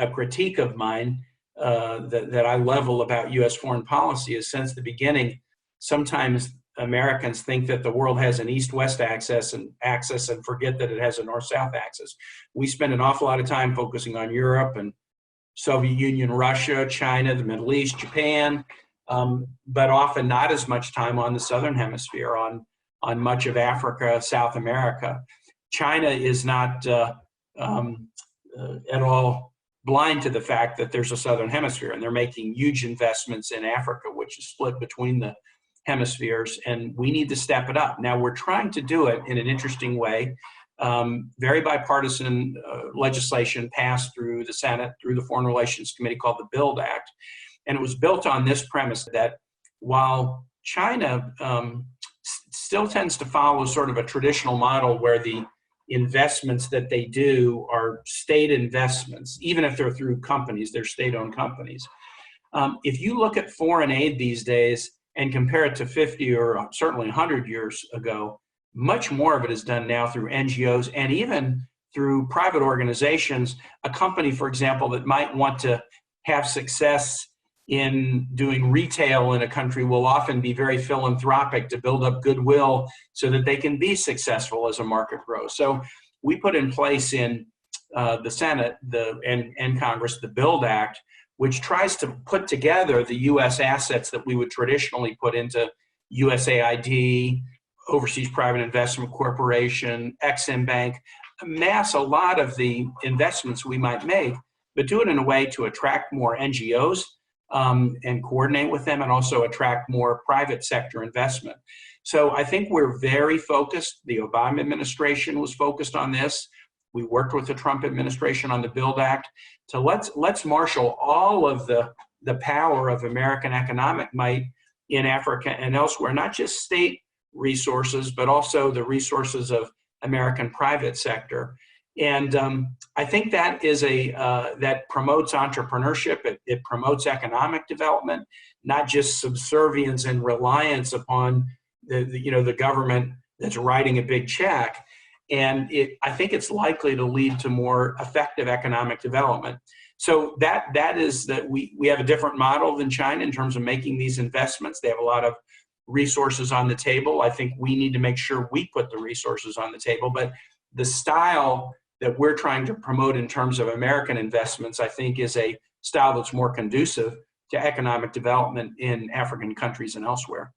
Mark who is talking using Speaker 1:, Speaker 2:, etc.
Speaker 1: a critique of mine that I level about U.S. foreign policy is since the beginning, sometimes Americans think that the world has an east-west axis and forget that it has a north-south axis. We spend an awful lot of time focusing on Europe and Soviet Union, Russia, China, the Middle East, Japan, but often not as much time on the Southern Hemisphere, on much of Africa, South America. China is not at all blind to the fact that there's a Southern Hemisphere, and they're making huge investments in Africa, which is split between the hemispheres, and we need to step it up. Now, we're trying to do it in an interesting way. Very bipartisan legislation passed through the Senate, through the Foreign Relations Committee, called the BUILD Act. And it was built on this premise that while China still tends to follow sort of a traditional model where the investments that they do are state investments, even if they're through companies, they're state-owned companies. If you look at foreign aid these days and compare it to 50 or certainly 100 years ago, much more of it is done now through NGOs and even through private organizations. A company, for example, that might want to have success in doing retail in a country will often be very philanthropic to build up goodwill so that they can be successful as a market grows. So we put in place in the Senate and Congress the BUILD Act, which tries to put together the U.S. assets that we would traditionally put into USAID, Overseas Private Investment Corporation, Exim Bank, amass a lot of the investments we might make, but do it in a way to attract more NGOs and coordinate with them, and also attract more private sector investment. So I think we're very focused. The Obama administration was focused on this. We worked with the Trump administration on the BUILD Act. So let's marshal all of the power of American economic might in Africa and elsewhere, not just state resources, but also the resources of American private sector. And I think that is that promotes entrepreneurship. It promotes economic development, not just subservience and reliance upon the government that's writing a big check. And I think it's likely to lead to more effective economic development. So that is that we have a different model than China in terms of making these investments. They have a lot of resources on the table. I think we need to make sure we put the resources on the table. But the style that we're trying to promote in terms of American investments, I think, is a style that's more conducive to economic development in African countries and elsewhere.